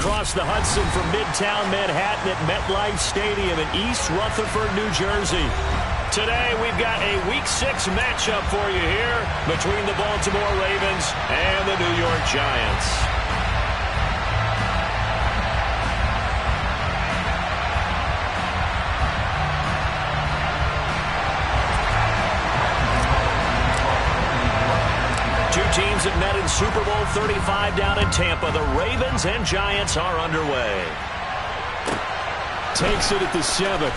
across the Hudson from Midtown Manhattan at MetLife Stadium in East Rutherford, New Jersey. Today, we've got a Week 6 matchup for you here between the Baltimore Ravens and the New York Giants. Teams have met in Super Bowl 35 down in Tampa. The Ravens and Giants are underway. Takes it at the 7.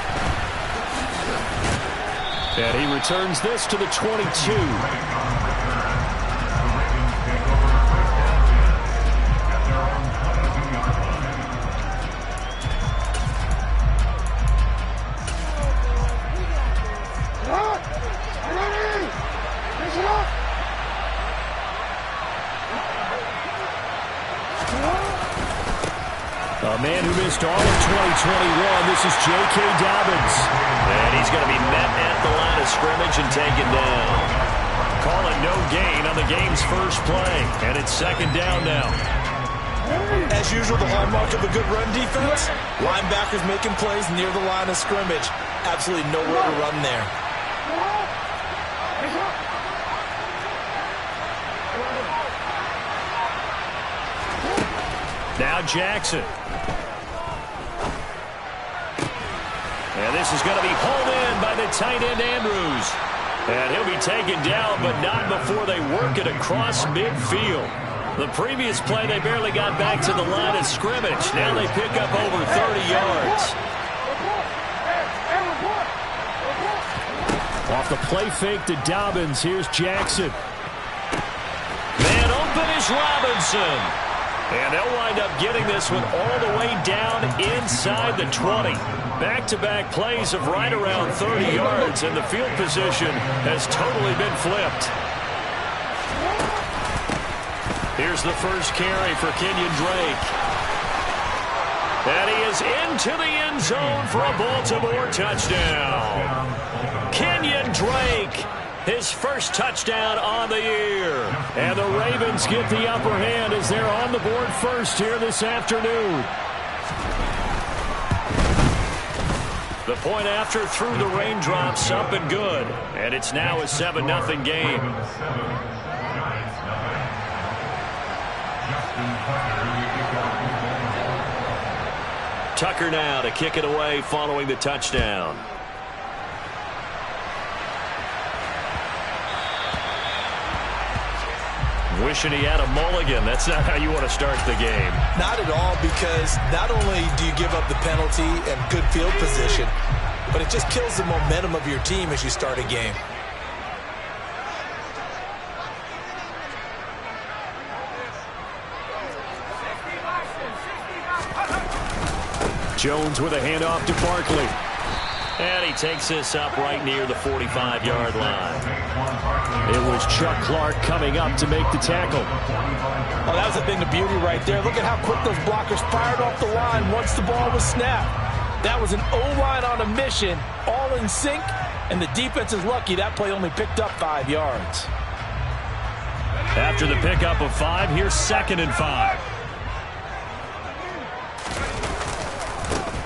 And he returns this to the 22. A man who missed all of 2021, this is J.K. Dobbins. And he's going to be met at the line of scrimmage and taken down. Call it no gain on the game's first play. And it's second down now. As usual, the hallmark of a good run defense, linebackers making plays near the line of scrimmage. Absolutely nowhere to run there. Now Jackson. And this is going to be hauled in by the tight end Andrews. And he'll be taken down, but not before they work it across midfield. The previous play, they barely got back to the line of scrimmage. Now they pick up over 30 yards. Off the play fake to Dobbins, here's Jackson. Man open is Robinson. And they'll wind up getting this one all the way down inside the 20. Back-to-back plays of right around 30 yards, and the field position has totally been flipped. Here's the first carry for Kenyon Drake. And he is into the end zone for a Baltimore touchdown. Kenyon Drake, his first touchdown on the year. And the Ravens get the upper hand as they're on the board first here this afternoon. The point after through the raindrops, up and good. And it's now a 7-0 game. Tucker now to kick it away following the touchdown. Wishing he had a mulligan. That's not how you want to start the game. Not at all, because not only do you give up the penalty and good field position, but it just kills the momentum of your team as you start a game. Jones with a handoff to Barkley. And he takes this up right near the 45-yard line. It was Chuck Clark coming up to make the tackle. Oh, that was a thing of beauty right there. Look at how quick those blockers fired off the line once the ball was snapped. That was an O-line on a mission, all in sync, and the defense is lucky that play only picked up 5 yards. After the pickup of 5, here's 2nd and 5.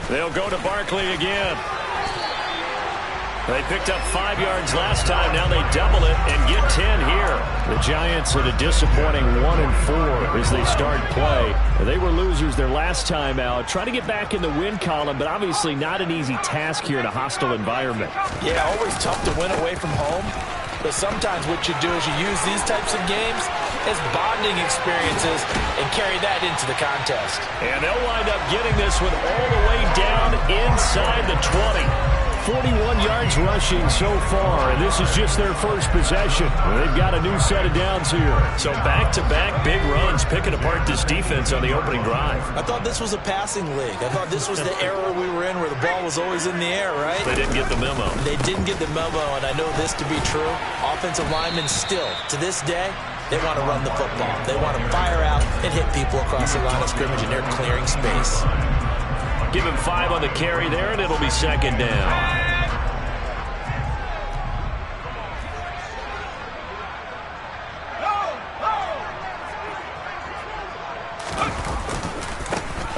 They'll go to Barkley again. They picked up 5 yards last time. Now they double it and get 10 here. The Giants at a disappointing 1-4 as they start play. They were losers their last time out. Try to get back in the win column, but obviously not an easy task here in a hostile environment. Yeah, always tough to win away from home. But sometimes what you do is you use these types of games as bonding experiences and carry that into the contest. And they'll wind up getting this one all the way down inside the 20. 41 yards rushing so far, and this is just their first possession. They've got a new set of downs here. So back-to-back big runs picking apart this defense on the opening drive. I thought this was a passing league. I thought this was the era we were in where the ball was always in the air, right? They didn't get the memo. They didn't get the memo, and I know this to be true. Offensive linemen still, to this day, they want to run the football. They want to fire out and hit people across the line of scrimmage, and they're clearing space. Give him 5 on the carry there, and it'll be 2nd down.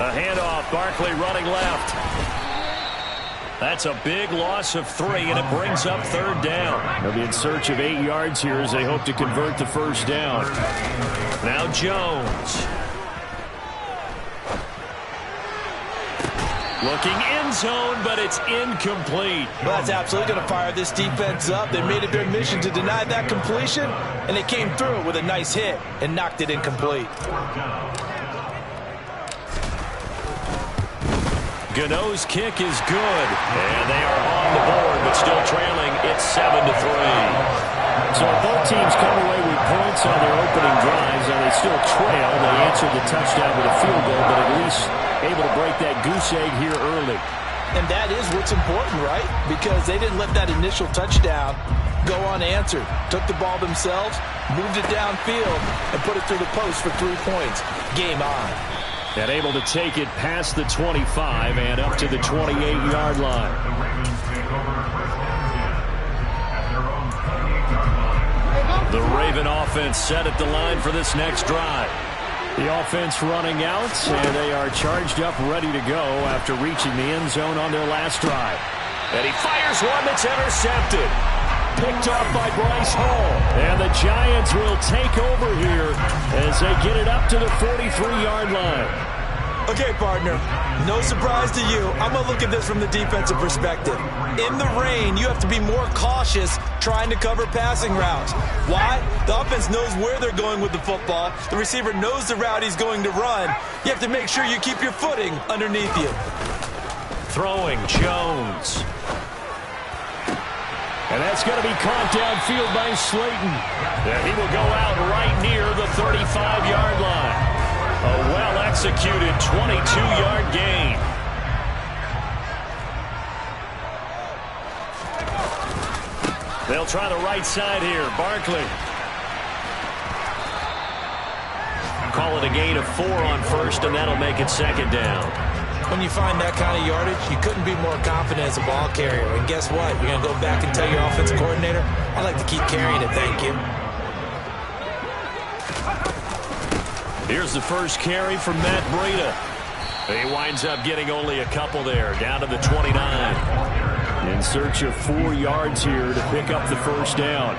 A handoff, Barkley running left. That's a big loss of 3, and it brings up 3rd down. They'll be in search of 8 yards here as they hope to convert the 1st down. Now Jones. Looking end zone, but it's incomplete. Well, that's absolutely going to fire this defense up. They made it their mission to deny that completion, and they came through with a nice hit and knocked it incomplete. Gano's kick is good, and they are on the board, but still trailing. It's 7-3. So both teams come away with points on their opening drives, and they still trail. They answered the touchdown with a field goal, but at least able to break that goose egg here early. And that is what's important, right? Because they didn't let that initial touchdown go unanswered. Took the ball themselves, moved it downfield, and put it through the post for 3 points. Game on. And able to take it past the 25 and up to the 28-yard line. The Raven offense set at the line for this next drive. The offense running out, and they are charged up, ready to go after reaching the end zone on their last drive. And he fires one that's intercepted. Picked off by Bryce Hall. And the Giants will take over here as they get it up to the 43-yard line. Okay, partner, no surprise to you. I'm going to look at this from the defensive perspective. In the rain, you have to be more cautious trying to cover passing routes. Why? The offense knows where they're going with the football. The receiver knows the route he's going to run. You have to make sure you keep your footing underneath you. Throwing Jones. And that's going to be caught downfield by Slayton. And he will go out right near the 35-yard line. A well-executed 22-yard gain. They'll try the right side here. Barkley. Call it a gain of 4 on first, and that'll make it 2nd down. When you find that kind of yardage, you couldn't be more confident as a ball carrier. And guess what? You're going to go back and tell your offensive coordinator, I'd like to keep carrying it, thank you. Here's the first carry from Matt Breida. He winds up getting only a couple there, down to the 29. In search of 4 yards here to pick up the 1st down.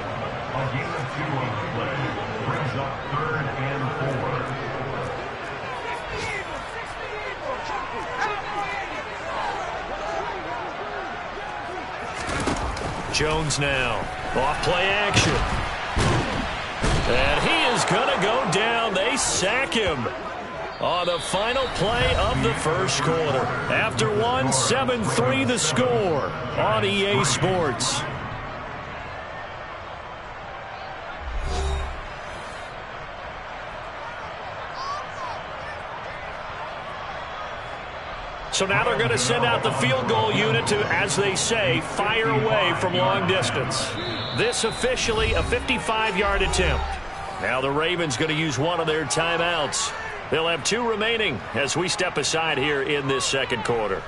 Jones now. Off play action. And he is going to go down. They sack him on the final play of the first quarter. After one, 7-3 the score on EA Sports. So now they're going to send out the field goal unit to, as they say, fire away from long distance. This officially a 55-yard attempt. Now the Ravens going to use one of their timeouts. They'll have 2 remaining as we step aside here in this second quarter.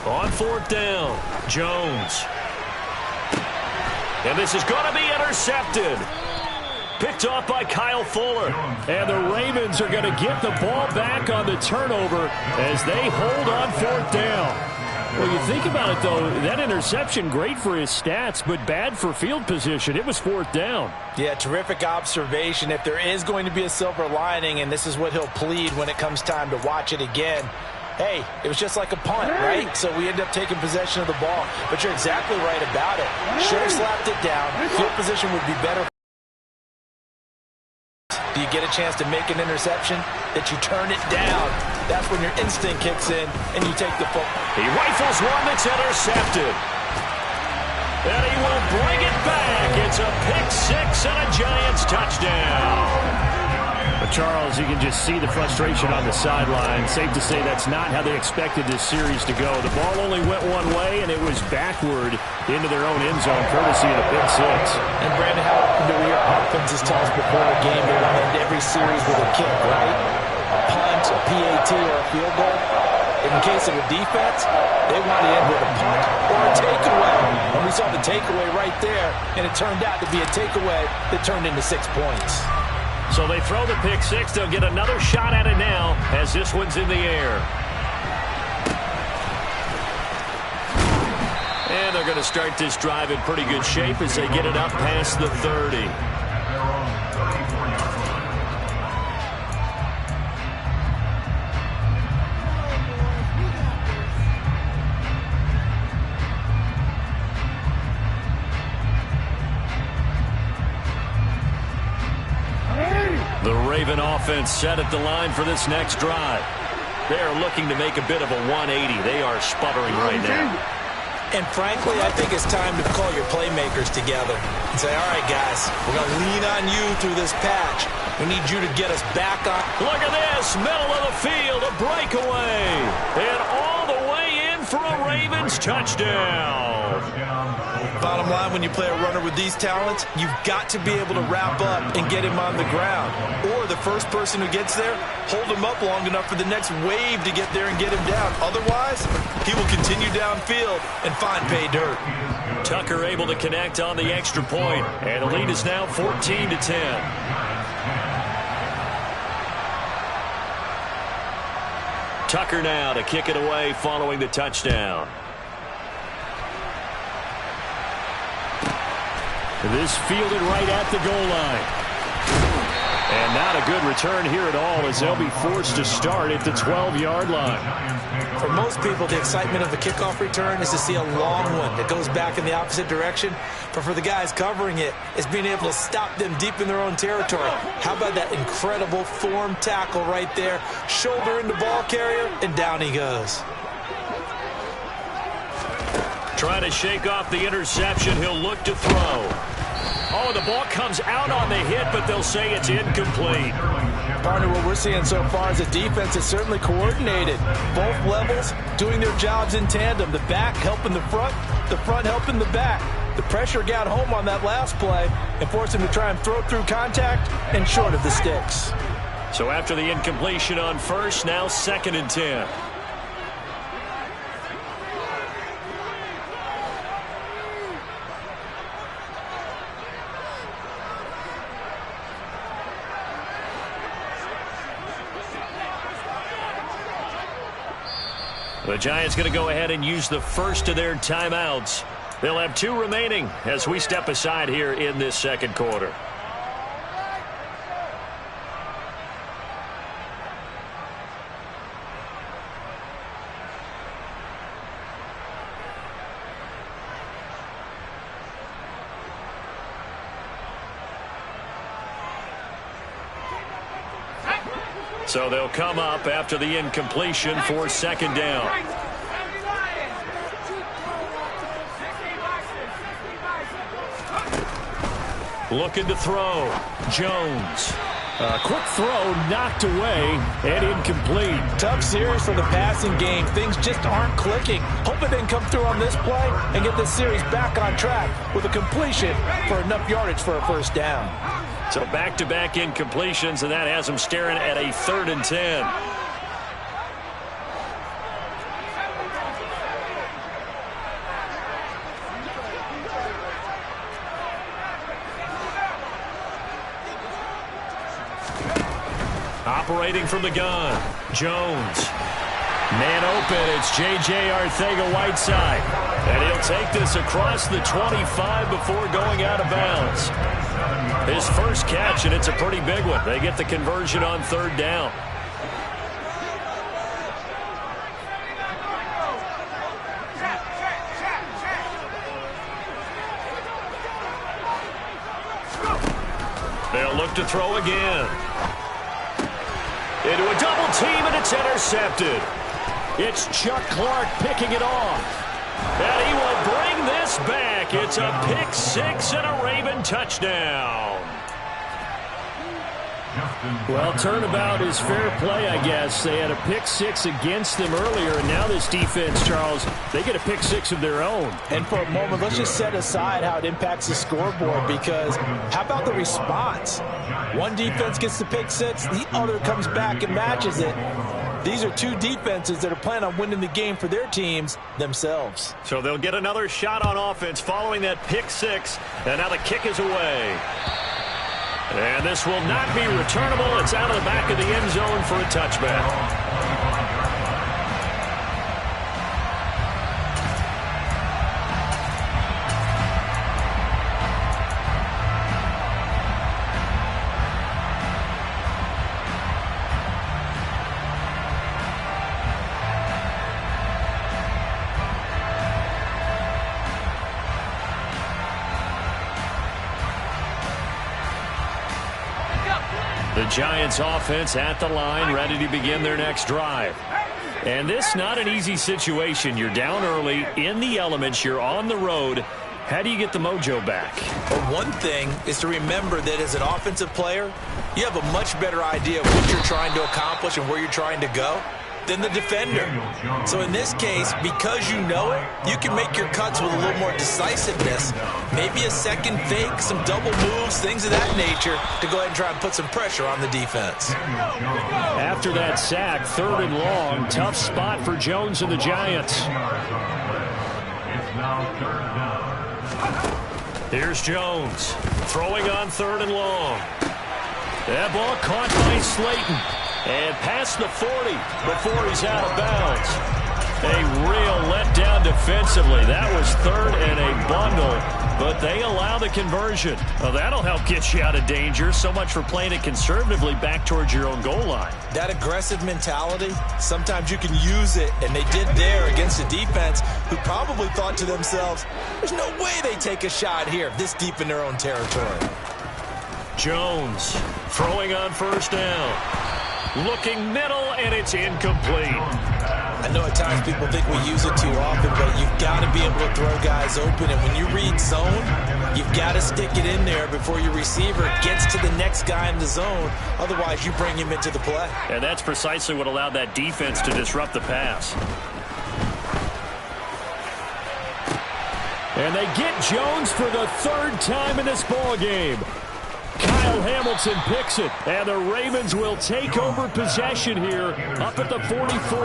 On 4th down, Jones. And this is going to be intercepted. Picked off by Kyle Fuller. And the Ravens are going to get the ball back on the turnover as they hold on 4th down. Well, you think about it, though, that interception, great for his stats, but bad for field position. It was 4th down. Yeah, terrific observation. If there is going to be a silver lining, and this is what he'll plead when it comes time to watch it again, hey, it was just like a punt, right? So we end up taking possession of the ball. But you're exactly right about it. Should have slapped it down. Field position would be better. Do you get a chance to make an interception? That you turn it down. That's when your instinct kicks in and you take the football. He rifles one that's intercepted. And he will bring it back. It's a pick 6 and a Giants touchdown. The Charles, you can just see the frustration on the sideline. Safe to say that's not how they expected this series to go. The ball only went one way, and it was backward into their own end zone, courtesy of the pick six. And Brandon, how often do we hear offenses tell us before a game they want to end every series with a kick, right? A punt, a PAT, or a field goal. In case of a defense, they want to end with a punt or a takeaway. And we saw the takeaway right there, and it turned out to be a takeaway that turned into 6 points. So they throw the pick six. They'll get another shot at it now as this one's in the air. And they're going to start this drive in pretty good shape as they get it up past the 30. The Raven offense set at the line for this next drive. They're looking to make a bit of a 180. They are sputtering right now. And frankly, I think it's time to call your playmakers together and say, all right, guys, we're going to lean on you through this patch. We need you to get us back on. Look at this, middle of the field, a breakaway. And all the way in for a Ravens touchdown. Bottom line, when you play a runner with these talents, you've got to be able to wrap up and get him on the ground. Or the first person who gets there, hold him up long enough for the next wave to get there and get him down. Otherwise, he will continue downfield and find pay dirt. Tucker able to connect on the extra point, and the lead is now 14-10. Tucker now to kick it away following the touchdown. This fielded right at the goal line. And not a good return here at all as they'll be forced to start at the 12-yard line. For most people, the excitement of a kickoff return is to see a long one that goes back in the opposite direction. But for the guys covering it, it's being able to stop them deep in their own territory. How about that incredible form tackle right there? Shoulder into ball carrier, and down he goes. Trying to shake off the interception. He'll look to throw. Oh, the ball comes out on the hit, but they'll say it's incomplete. Partner, what we're seeing so far is a defense that's certainly coordinated. Both levels doing their jobs in tandem. The back helping the front helping the back. The pressure got home on that last play and forced him to try and throw through contact and short of the sticks. So after the incompletion on first, now 2nd and 10. The Giants going to go ahead and use the first of their timeouts. They'll have 2 remaining as we step aside here in this second quarter. So they'll come up after the incompletion for 2nd down. Looking to throw. Jones. A quick throw knocked away and incomplete. Tough series for the passing game. Things just aren't clicking. Hoping they can come through on this play and get this series back on track with a completion for enough yardage for a first down. So back-to-back incompletions, and that has them staring at a 3rd and 10. Operating from the gun, Jones. Man open, it's J.J. Arcega-Whiteside. And he'll take this across the 25 before going out of bounds. His first catch, and it's a pretty big one. They get the conversion on 3rd down. They'll look to throw again. Into a double team, and it's intercepted. It's Chuck Clark picking it off. And he will bring this back. It's a pick 6 and a Raven touchdown. Well, turnabout is fair play, I guess. They had a pick six against them earlier, and now this defense, Charles, they get a pick six of their own. And for a moment, let's just set aside how it impacts the scoreboard, because how about the response? One defense gets the pick six, the other comes back and matches it. These are two defenses that are planning on winning the game for their teams themselves. So they'll get another shot on offense following that pick six, and now the kick is away. And this will not be returnable. It's out of the back of the end zone for a touchback. The Giants offense at the line, ready to begin their next drive. And this not an easy situation. You're down early, in the elements, you're on the road. How do you get the mojo back? Well, one thing is to remember that as an offensive player, you have a much better idea of what you're trying to accomplish and where you're trying to go than the defender. So in this case, because you know it, you can make your cuts with a little more decisiveness. Maybe a second fake, some double moves, things of that nature to go ahead and try and put some pressure on the defense. After that sack, 3rd and long, tough spot for Jones and the Giants. Here's Jones throwing on 3rd and long. That ball caught by Slayton. And past the 40 before he's out of bounds. A real letdown defensively. That was 3rd and a bundle, but they allow the conversion. Well, that'll help get you out of danger. So much for playing it conservatively back towards your own goal line. That aggressive mentality, sometimes you can use it, and they did there against a defense who probably thought to themselves, there's no way they take a shot here this deep in their own territory. Jones throwing on 1st down. Looking middle, and it's incomplete. I know at times people think we use it too often, but you've got to be able to throw guys open. And when you read zone, you've got to stick it in there before your receiver gets to the next guy in the zone. Otherwise, you bring him into the play. And that's precisely what allowed that defense to disrupt the pass. And they get Jones for the 3rd time in this ball game. Kyle Hamilton picks it, and the Ravens will take over possession here up at the 44.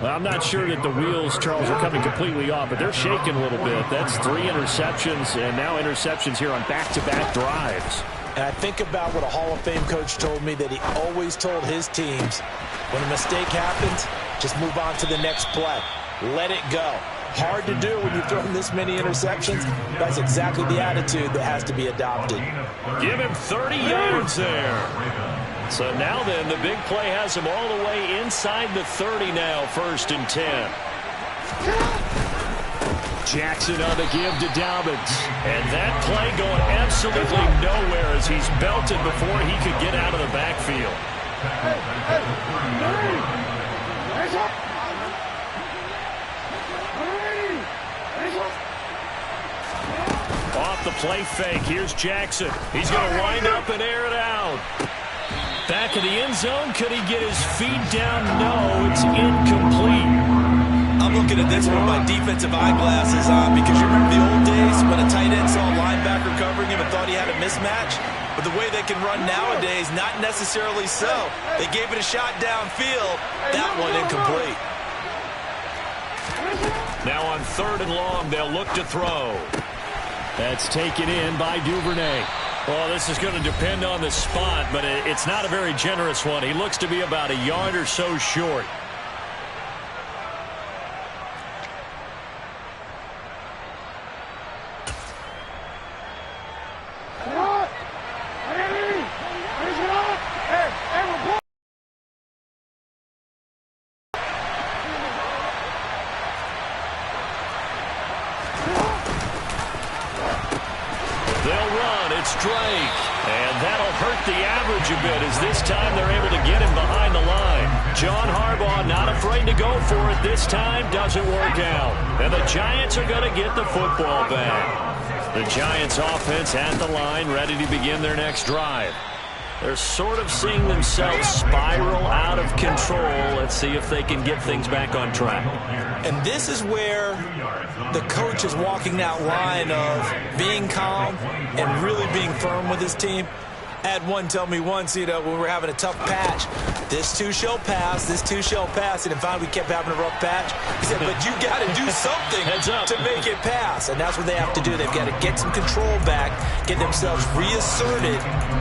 Well, I'm not sure that the wheels, Charles, are coming completely off, but they're shaking a little bit. That's 3 interceptions, and now interceptions here on back-to-back drives. And I think about what a Hall of Fame coach told me that he always told his teams, when a mistake happens, just move on to the next play. Let it go. Hard to do when you've thrown this many interceptions. That's exactly the attitude that has to be adopted. Give him 30 yards there. So now then, the big play has him all the way inside the 30 now, 1st and 10. Jackson on the give to Dobbins. And that play going absolutely nowhere as he's belted before he could get out of the backfield. Off the play fake, here's Jackson. He's going to wind up and air it out. Back of the end zone, could he get his feet down? No, it's incomplete. I'm looking at this with my defensive eyeglasses on because you remember the old days when a tight end saw a linebacker covering him and thought he had a mismatch? But the way they can run nowadays, not necessarily so. They gave it a shot downfield. That one incomplete. Now on 3rd and long, they'll look to throw. That's taken in by Duvernay. Well, this is going to depend on the spot, but it's not a very generous one. He looks to be about a yard or so short. A bit as this time they're able to get him behind the line. John Harbaugh not afraid to go for it this time. Doesn't work out. And the Giants are going to get the football back. The Giants offense at the line ready to begin their next drive. They're sort of seeing themselves spiral out of control. Let's see if they can get things back on track. And this is where the coach is walking that line of being calm and really being firm with his team. I had one tell me once, when we were having a tough patch, this too shall pass, this too shall pass. And finally we kept having a rough patch. He said, but you got to do something to make it pass. And that's what they have to do. They've got to get some control back, get themselves reasserted,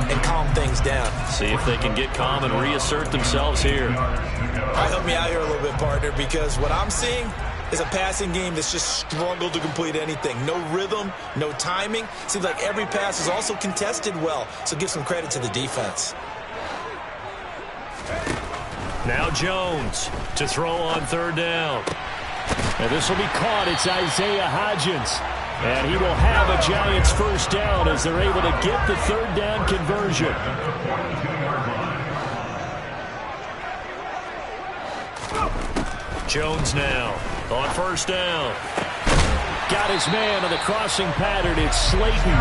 and calm things down. See if they can get calm and reassert themselves here. All right, help me out here a little bit, partner, because what I'm seeing is a passing game that's just struggled to complete anything. No rhythm, no timing. Seems like every pass is also contested well, so give some credit to the defense. Now Jones to throw on third down. And this will be caught. It's Isaiah Hodgins. And he will have a Giants first down as they're able to get the third down conversion. Jones now on first down. Got his man on the crossing pattern. It's Slayton.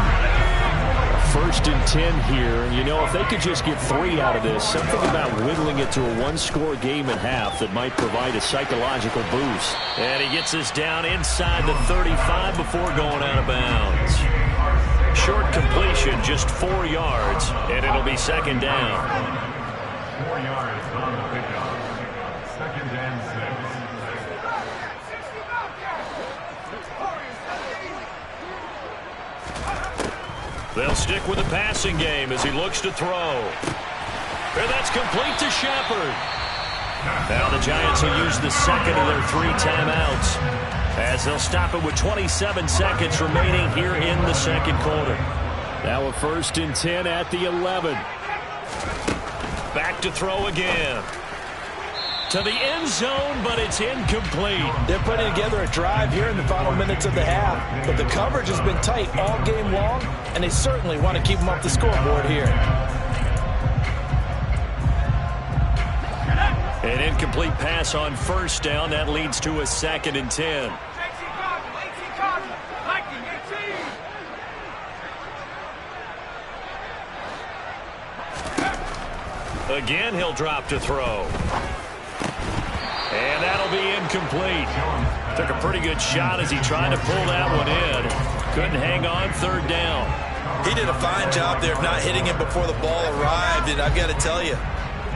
1st and 10 here. And, if they could just get 3 out of this, something about whittling it to a one-score game at half that might provide a psychological boost. And he gets us down inside the 35 before going out of bounds. Short completion, just 4 yards, and it'll be second down. 4 yards on the pickup. 2nd and 6. They'll stick with the passing game as he looks to throw. And that's complete to Shepard. Now the Giants will use the second of their 3 timeouts as they'll stop it with 27 seconds remaining here in the second quarter. Now a 1st and 10 at the 11. Back to throw again. To the end zone, but it's incomplete. They're putting together a drive here in the final minutes of the half, but the coverage has been tight all game long, and they certainly want to keep them off the scoreboard here. An incomplete pass on first down. That leads to a 2nd and 10. Again, he'll drop to throw. And that'll be incomplete. Took a pretty good shot as he tried to pull that one in. Couldn't hang on third down. He did a fine job there of not hitting it before the ball arrived, and I've got to tell you,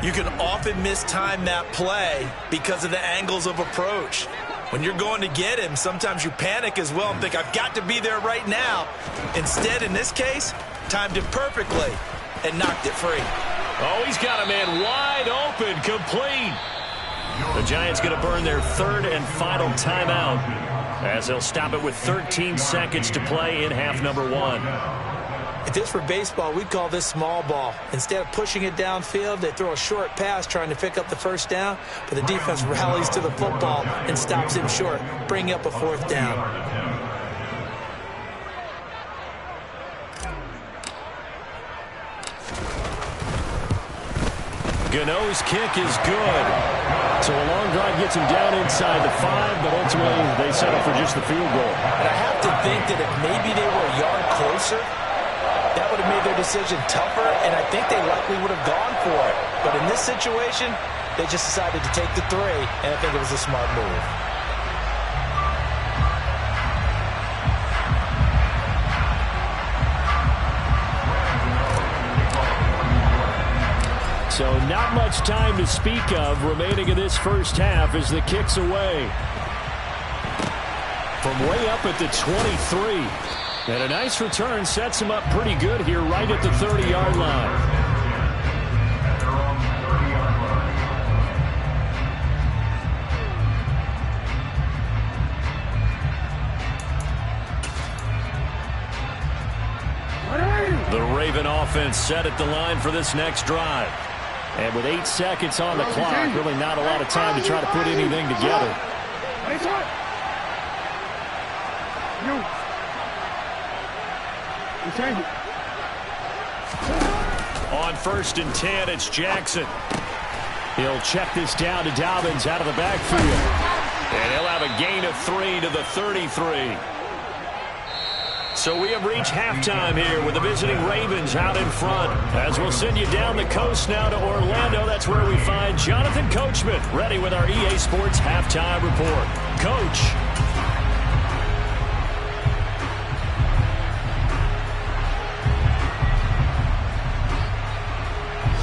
you can often mistime that play because of the angles of approach. When you're going to get him, sometimes you panic as well and think, I've got to be there right now. Instead, in this case, timed it perfectly and knocked it free. Oh, he's got a man wide open, complete. The Giants going to burn their 3rd and final timeout as they'll stop it with 13 seconds to play in half number 1. If this were baseball, we'd call this small ball. Instead of pushing it downfield, they throw a short pass trying to pick up the first down, but the defense rallies to the football and stops him short, bringing up a 4th down. Gano's kick is good. So a long drive gets him down inside the 5, but ultimately they settle for just the field goal. And I have to think that if maybe they were a yard closer, that would have made their decision tougher, and I think they likely would have gone for it. But in this situation, they just decided to take the 3, and I think it was a smart move. So not much time to speak of remaining in this first half as the kick's away. From way up at the 23. And a nice return sets him up pretty good here right at the 30-yard line. The Raven offense set at the line for this next drive. And with 8 seconds on the clock, really not a lot of time to try to put anything together. On 1st and 10, it's Jackson. He'll check this down to Dobbins out of the backfield. And he'll have a gain of 3 to the 33. So we have reached halftime here with the visiting Ravens out in front. As we'll send you down the coast now to Orlando, that's where we find Jonathan Coachman ready with our EA Sports Halftime Report. Coach.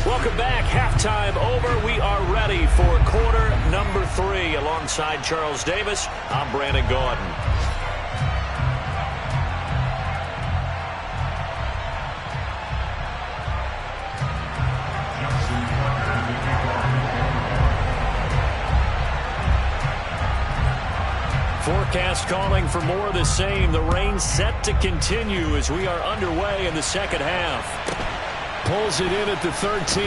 Welcome back. Halftime over. We are ready for quarter number 3. Alongside Charles Davis, I'm Brandon Gaudin. Forecast calling for more of the same. The rain set to continue as we are underway in the second half. Pulls it in at the 13.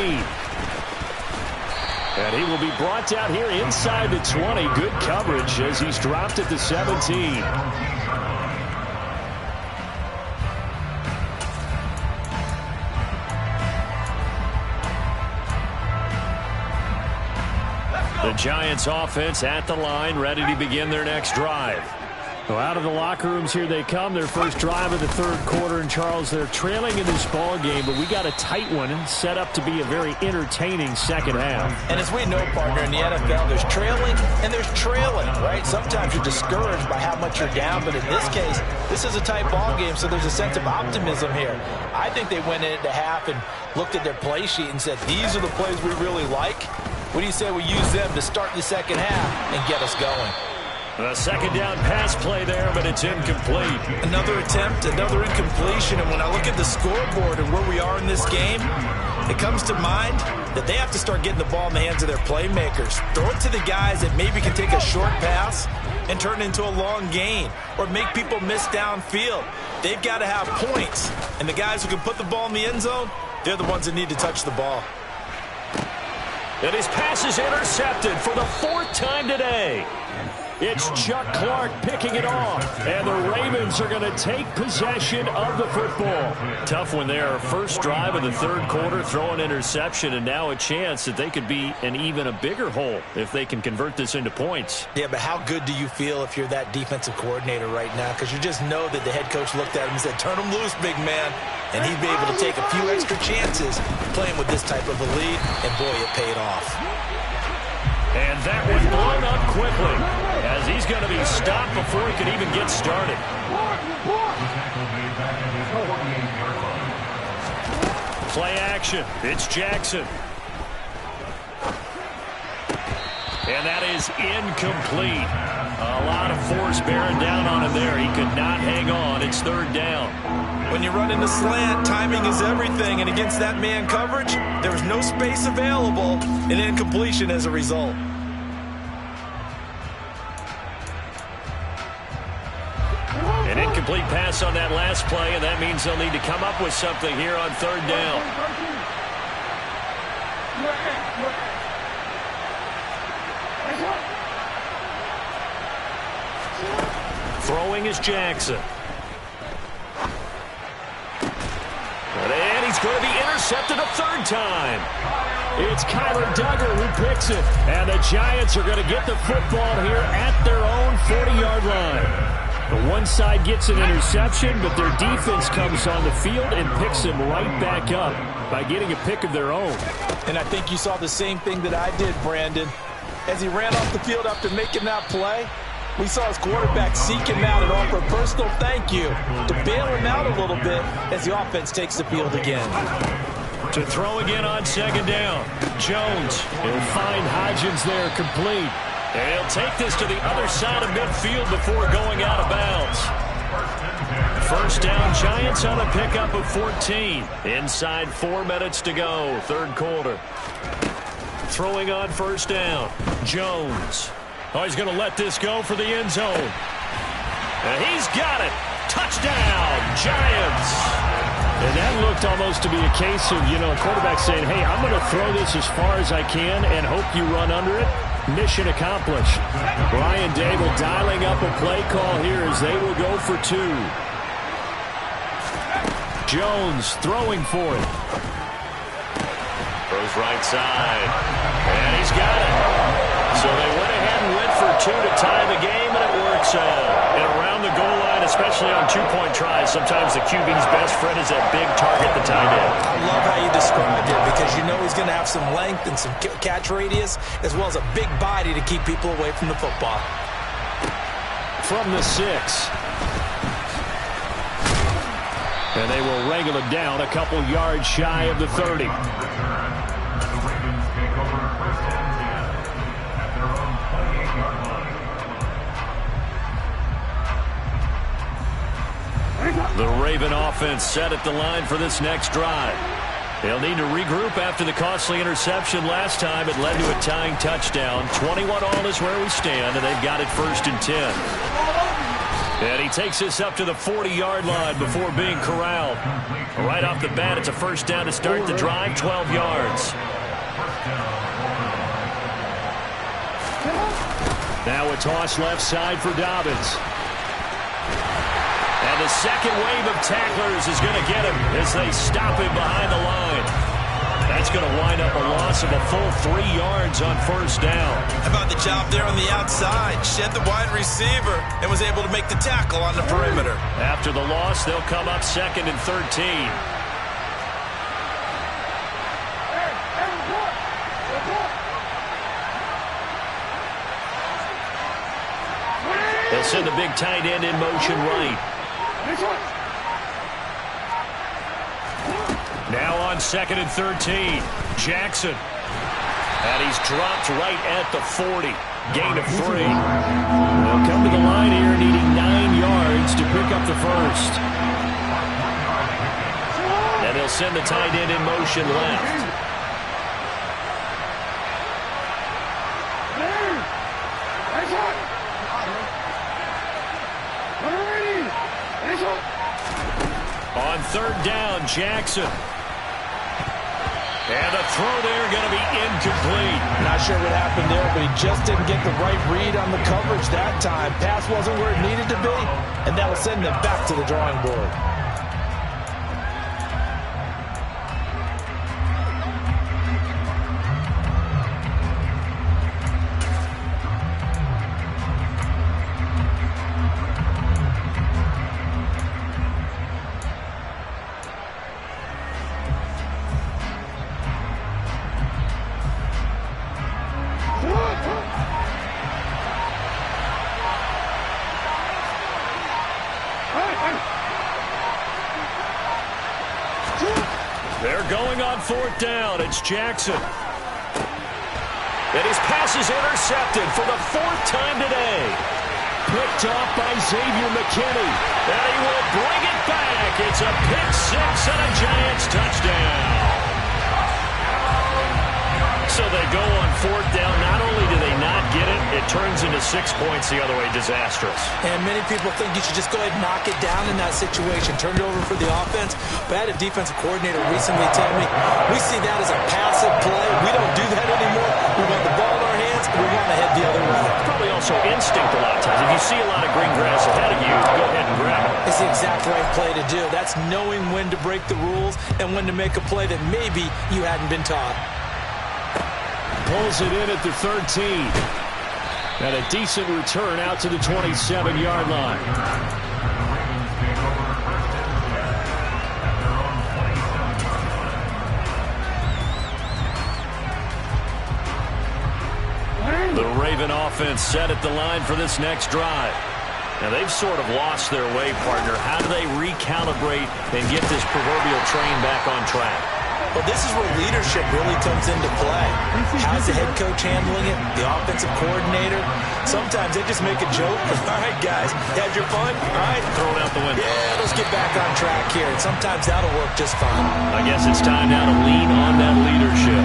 And he will be brought down here inside the 20. Good coverage as he's dropped at the 17. The Giants offense at the line, ready to begin their next drive. Well, out of the locker rooms here they come. Their first drive of the third quarter. And, Charles, they're trailing in this ball game, but we got a tight one set up to be a very entertaining second half. And as we know, partner, in the NFL, there's trailing and there's trailing, right? Sometimes you're discouraged by how much you're down, but in this case, this is a tight ball game, so there's a sense of optimism here. I think they went into half and looked at their play sheet and said, these are the plays we really like. What do you say we use them to start the second half and get us going? A second down pass play there, but it's incomplete. Another attempt, another incompletion, and when I look at the scoreboard and where we are in this game, it comes to mind that they have to start getting the ball in the hands of their playmakers. Throw it to the guys that maybe can take a short pass and turn it into a long gain or make people miss downfield. They've got to have points, and the guys who can put the ball in the end zone, they're the ones that need to touch the ball. And his pass is intercepted for the 4th time today. It's Chuck Clark picking it off, and the Ravens are going to take possession of the football. Tough one there. First drive of the third quarter, throw an interception, and now a chance that they could be in even a bigger hole if they can convert this into points. Yeah, but how good do you feel if you're that defensive coordinator right now? Because you just know that the head coach looked at him and said, turn him loose, big man. And he'd be able to take a few extra chances playing with this type of a lead, and boy, it paid off. And that one blown up quickly as he's going to be stopped before he can even get started. Play action. It's Jackson. And that is incomplete. A lot of force bearing down on him there. He could not hang on. It's third down. When you run in the slant, timing is everything. And against that man coverage, there was no space available, and incompletion as a result. An incomplete pass on that last play, and that means they'll need to come up with something here on third down. Throwing is Jackson. And he's going to be intercepted a third time. It's Kyler Duggar who picks it. And the Giants are going to get the football here at their own 40-yard line. The one side gets an interception, but their defense comes on the field and picks him right back up by getting a pick of their own. And I think you saw the same thing that I did, Brandon. As he ran off the field after making that play, we saw his quarterback seek him out and offer a personal thank you to bail him out a little bit as the offense takes the field again. To throw again on second down. Jones, he'll find Hodgins there complete. And he'll take this to the other side of midfield before going out of bounds. First down, Giants on a pickup of 14. Inside 4 minutes to go, third quarter. Throwing on first down, Jones. Oh, he's going to let this go for the end zone. And he's got it. Touchdown, Giants. And that looked almost to be a case of, a quarterback saying, hey, I'm going to throw this as far as I can and hope you run under it. Mission accomplished. Brian Dable dialing up a play call here as they will go for 2. Jones throwing for it. Throws right side. And he's got it. So they went ahead and went for two to tie the game, and it works out. And around the goal line, especially on two-point tries, sometimes the QB's best friend is that big target, the tight end. I love how you described it because you know he's going to have some length and some catch radius as well as a big body to keep people away from the football. From the 6. And they will wrangle it down a couple yards shy of the 30. The Raven offense set at the line for this next drive. They'll need to regroup after the costly interception last time. It led to a tying touchdown. 21-all is where we stand, and they've got it 1st and 10. And he takes this up to the 40-yard line before being corralled. Right off the bat, it's a first down to start the drive, 12 yards. Now a toss left side for Dobbins. And the second wave of tacklers is going to get him as they stop him behind the line. That's going to wind up a loss of a full 3 yards on first down. How about the job there on the outside? Shed the wide receiver and was able to make the tackle on the perimeter. After the loss, they'll come up 2nd and 13. They'll send the big tight end in motion right. Now on 2nd and 13, Jackson. And he's dropped right at the 40. Gain of 3. They'll come to the line here needing 9 yards to pick up the first. And they'll send the tight end in motion left. On 3rd down, Jackson. And a throw there going to be incomplete. Not sure what happened there, but he just didn't get the right read on the coverage that time. Pass wasn't where it needed to be, and that'll send them back to the drawing board. They're going on 4th down. It's Jackson. And his pass is intercepted for the 4th time today. Picked off by Xavier McKinney. And he will bring it back. It's a pick 6 and a Giants touchdown. So they go on 4th down. Not only do they not get it, it turns into 6 points the other way. Disastrous. And many people think you should just go ahead and knock it down in that situation. Turn it over for the offense. But I had a defensive coordinator recently tell me, we see that as a passive play. We don't do that anymore. We want the ball in our hands, and we want to head the other way. It's probably also instinct a lot of times. If you see a lot of green grass ahead of you, go ahead and grab it. It's the exact right play to do. That's knowing when to break the rules and when to make a play that maybe you hadn't been taught. Pulls it in at the 13. And a decent return out to the 27-yard line. The Raven offense set at the line for this next drive. Now, they've sort of lost their way, partner. How do they recalibrate and get this proverbial train back on track? Well, this is where leadership really comes into play. How's the head coach handling it? The offensive coordinator? Sometimes they just make a joke. All right, guys, you had your fun? All right. Throw it out the window. Yeah, let's get back on track here. And sometimes that'll work just fine. I guess it's time now to lean on that leadership.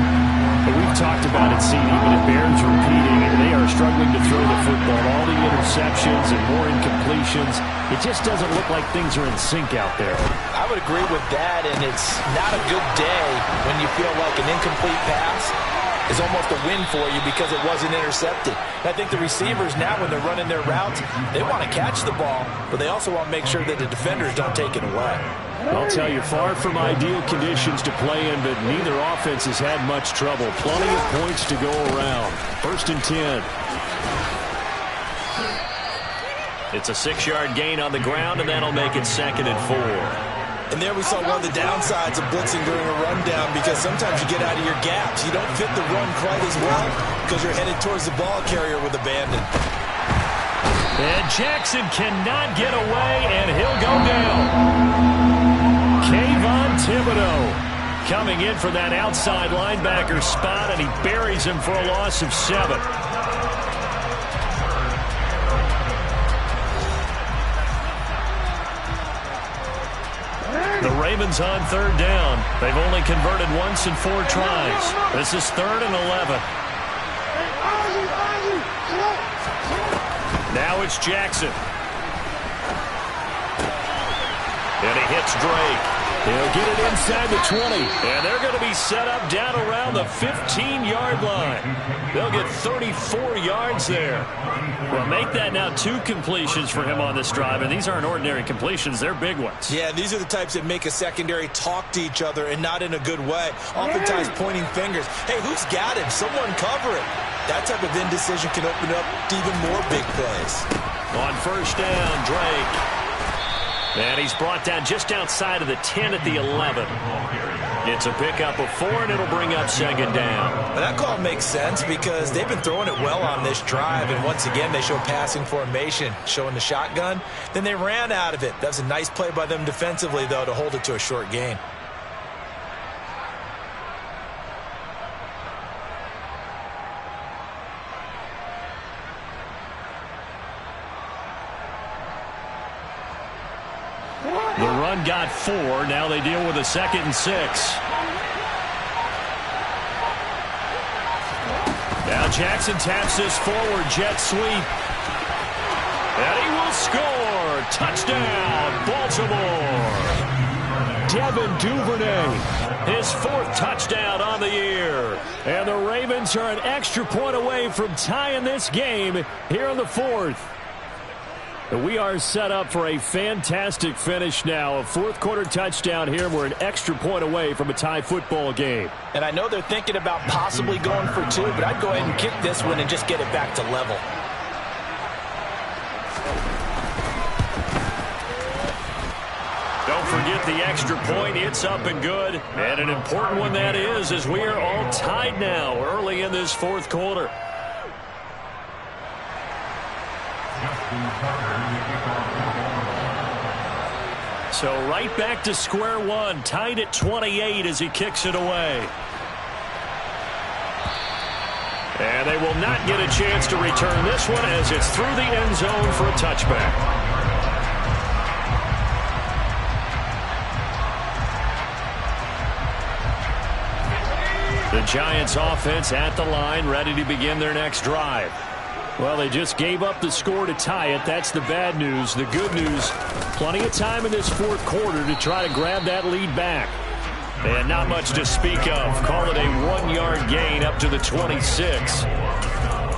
But we've talked about it, CD, but it bears repeating. They are struggling to throw the football. All the interceptions and more incompletions. It just doesn't look like things are in sync out there. I would agree with that, and it's not a good day when you feel like an incomplete pass is almost a win for you because it wasn't intercepted. I think the receivers now, when they're running their routes, they want to catch the ball, but they also want to make sure that the defenders don't take it away. I'll tell you, far from ideal conditions to play in, but neither offense has had much trouble. Plenty of points to go around. 1st and 10. It's a 6-yard gain on the ground, and that'll make it 2nd and 4. And there we saw one of the downsides of blitzing during a rundown, because sometimes you get out of your gaps. You don't fit the run quite as well because you're headed towards the ball carrier with abandon. And Jackson cannot get away, and he'll go down. Kayvon Thibodeaux coming in for that outside linebacker spot, and he buries him for a loss of 7. The Ravens on 3rd down. They've only converted once in 4 tries. This is 3rd and 11. Now it's Jackson. And he hits Drake. He'll get it inside the 20. And they're going to be set up down around the 15-yard line. They'll get 34 yards there. Well, make that now 2 completions for him on this drive. And these aren't ordinary completions. They're big ones. Yeah, these are the types that make a secondary talk to each other, and not in a good way. Oftentimes pointing fingers. Hey, who's got him? Someone cover it. That type of indecision can open up to even more big plays. On 1st down, Drake. And he's brought down just outside of the 10 at the 11. It's a pickup of 4, and it'll bring up 2nd down. Well, that call makes sense because they've been throwing it well on this drive, and once again they show passing formation, showing the shotgun. Then they ran out of it. That was a nice play by them defensively, though, to hold it to a short gain. The run got 4. Now they deal with a 2nd and 6. Now Jackson taps this forward jet sweep. And he will score. Touchdown, Baltimore. Devin Duvernay, his 4th touchdown on the year. And the Ravens are an extra point away from tying this game here in the 4th. We are set up for a fantastic finish now. A 4th quarter touchdown here. We're an extra point away from a tie football game. And I know they're thinking about possibly going for 2, but I'd go ahead and kick this one and just get it back to level. Don't forget the extra point. It's up and good. And an important one that is, as we are all tied now early in this 4th quarter. So right back to square one, tied at 28 as he kicks it away. And they will not get a chance to return this one as it's through the end zone for a touchback. The Giants offense at the line, ready to begin their next drive. Well, they just gave up the score to tie it. That's the bad news. The good news, plenty of time in this 4th quarter to try to grab that lead back. And not much to speak of. Call it a 1-yard gain up to the 26.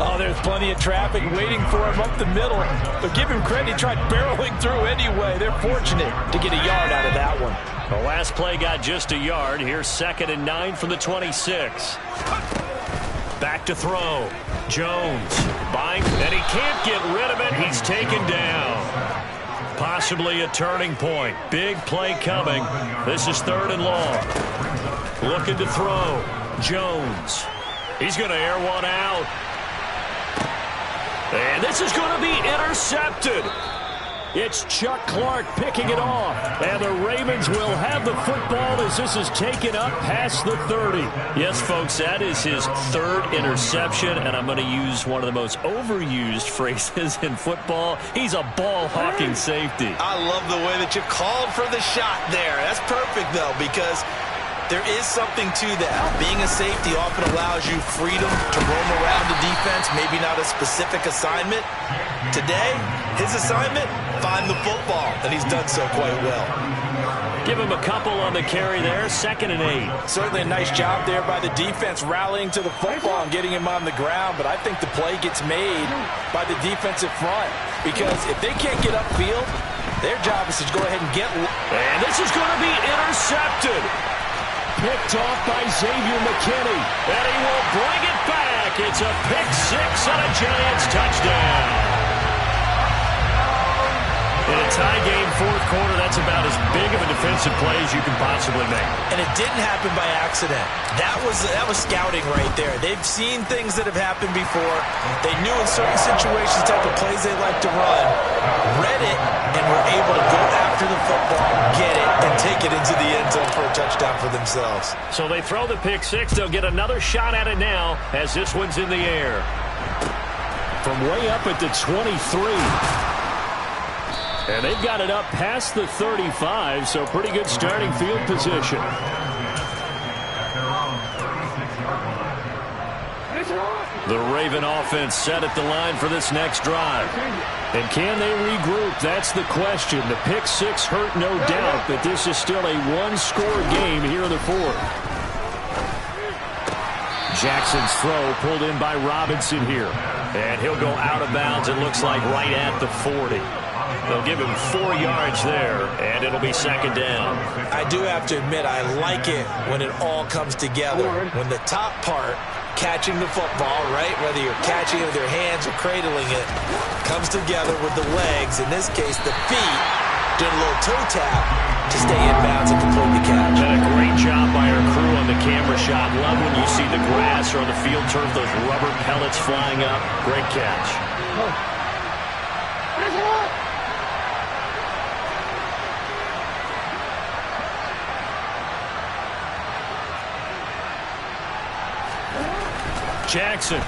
Oh, there's plenty of traffic waiting for him up the middle. But give him credit, he tried barreling through anyway. They're fortunate to get a yard out of that one. The last play got just a yard. Here's 2nd and 9 from the 26. Back to throw. Jones buying, and he can't get rid of it. He's taken down. Possibly a turning point. Big play coming. This is 3rd and long. Looking to throw. Jones. He's going to air one out. And this is going to be intercepted. It's Chuck Clark picking it off. And the Ravens will have the football as this is taken up past the 30. Yes, folks, that is his 3rd interception. And I'm going to use one of the most overused phrases in football. He's a ball-hawking safety. I love the way that you called for the shot there. That's perfect, though, because there is something to that. Being a safety often allows you freedom to roam around the defense, maybe not a specific assignment. Today, his assignment, find the football, and he's done so quite well. Give him a couple on the carry there, 2nd and 8. Certainly a nice job there by the defense rallying to the football and getting him on the ground, but I think the play gets made by the defensive front because if they can't get upfield, their job is to go ahead and get... And this is going to be intercepted. Picked off by Xavier McKinney. And he will bring it back. It's a pick 6 on a Giants touchdown. In a tie game, 4th quarter, that's about as big of a defensive play as you can possibly make. And it didn't happen by accident. That was scouting right there. They've seen things that have happened before. They knew in certain situations type of plays they like to run, read it, and were able to go after the football, get it, and take it into the end zone for a touchdown for themselves. So they throw the pick 6. They'll get another shot at it now as this one's in the air. From way up at the 23. And they've got it up past the 35, so pretty good starting field position. The Raven offense set at the line for this next drive. And can they regroup? That's the question. The pick 6 hurt, no doubt, but this is still a one-score game here in the 4th. Jackson's throw pulled in by Robinson here. And he'll go out of bounds, it looks like, right at the 40. They'll give him 4 yards there, and it'll be 2nd down. I do have to admit, I like it when it all comes together. When the top part, catching the football, right, whether you're catching it with your hands or cradling it, comes together with the legs, in this case the feet, doing a little toe tap to stay in bounds and complete the catch. And a great job by our crew on the camera shot. Love when you see the grass or the field turf, those rubber pellets flying up. Great catch. Jackson.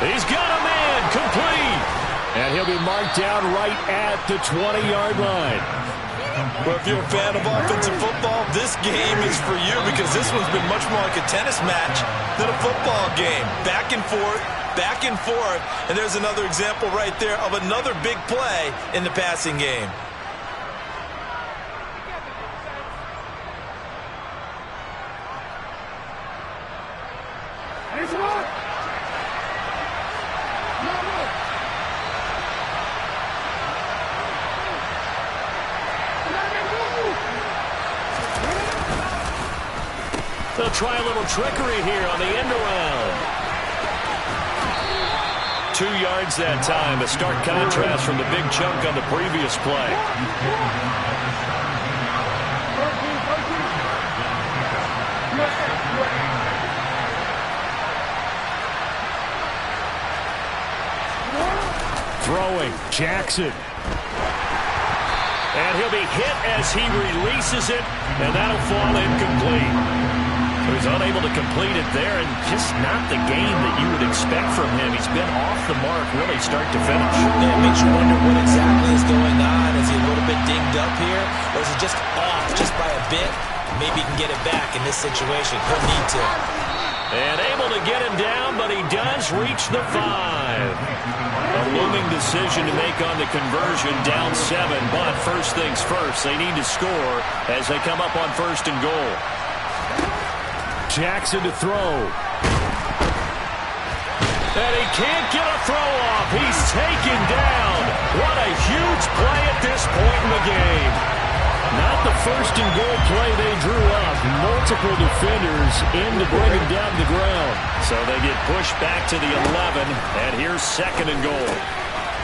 He's got a man, complete. And he'll be marked down right at the 20-yard line. Well, if you're a fan of offensive football, this game is for you because this one's been much more like a tennis match than a football game. Back and forth, and there's another example right there of another big play in the passing game. They'll try a little trickery here on the end around. 2 yards that time, a stark contrast from the big chunk on the previous play. Throwing, Jackson. And he'll be hit as he releases it, and that'll fall incomplete. So he's unable to complete it there, and just not the game that you would expect from him. He's been off the mark really start to finish. Yeah, it makes you wonder what exactly is going on. Is he a little bit dinged up here, or is he just off just by a bit? Maybe he can get it back in this situation. He'll need to. And able to get him down, but he does reach the 5. A looming decision to make on the conversion, down 7. But first things first, they need to score as they come up on 1st and goal. Jackson to throw. And he can't get a throw off. He's taken down. What a huge play at this point in the game. Not the 1st and goal play they drew up. Multiple defenders in to bring him down to the ground. So they get pushed back to the 11, and here's 2nd and goal.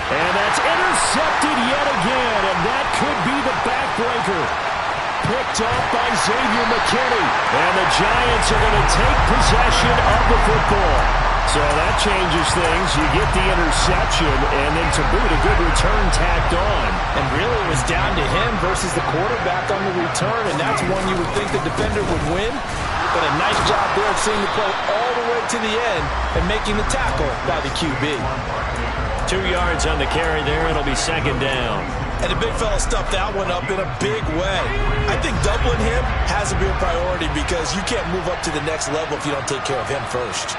And that's intercepted yet again, and that could be the backbreaker. Picked off by Xavier McKinney. And the Giants are going to take possession of the football. So that changes things. You get the interception, and then to boot, a good return tacked on. And really it was down to him versus the quarterback on the return, and that's one you would think the defender would win. But a nice job there of seeing the play all the way to the end and making the tackle by the QB. 2 yards on the carry there. It'll be 2nd down. And the big fella stuffed that one up in a big way. I think doubling him has to be a priority because you can't move up to the next level if you don't take care of him first.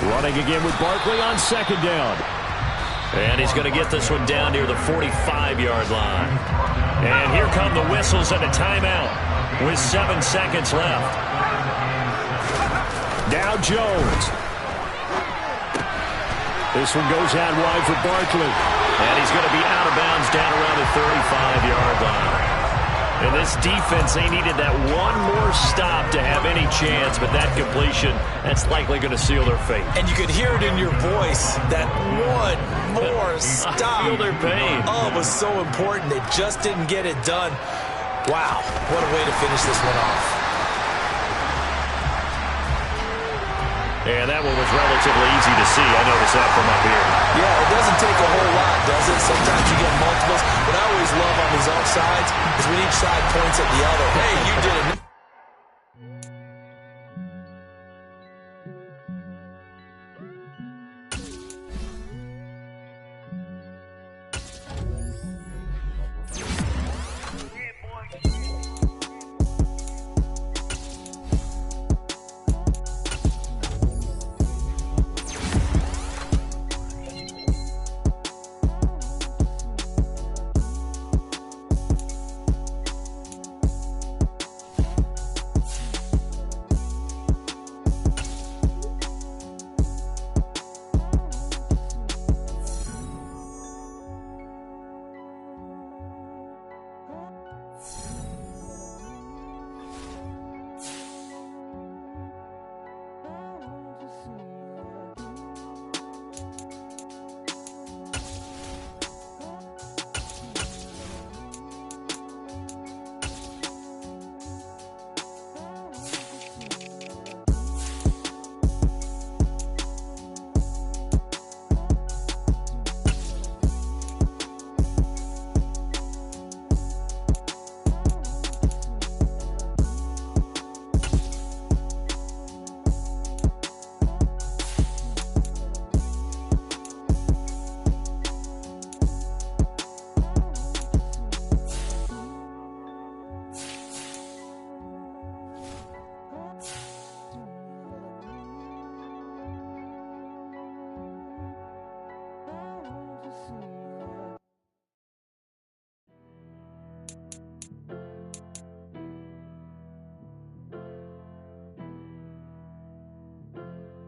Running again with Barkley on 2nd down. And he's going to get this one down near the 45-yard line. And here come the whistles and a timeout with 7 seconds left. Now Jones. This one goes out wide for Barkley. And he's going to be out of bounds down around the 35-yard line. And this defense, they needed that one more stop to have any chance, but that completion, that's likely going to seal their fate. And you could hear it in your voice, that one more stop. I feel their pain. Oh, it was so important. They just didn't get it done. Wow, what a way to finish this one off. And that one was relatively easy to see. I noticed that from up here. Yeah, it doesn't take a whole lot, does it? Sometimes you get multiples. What I always love on these offsides is when each side points at the other. Hey, you did it.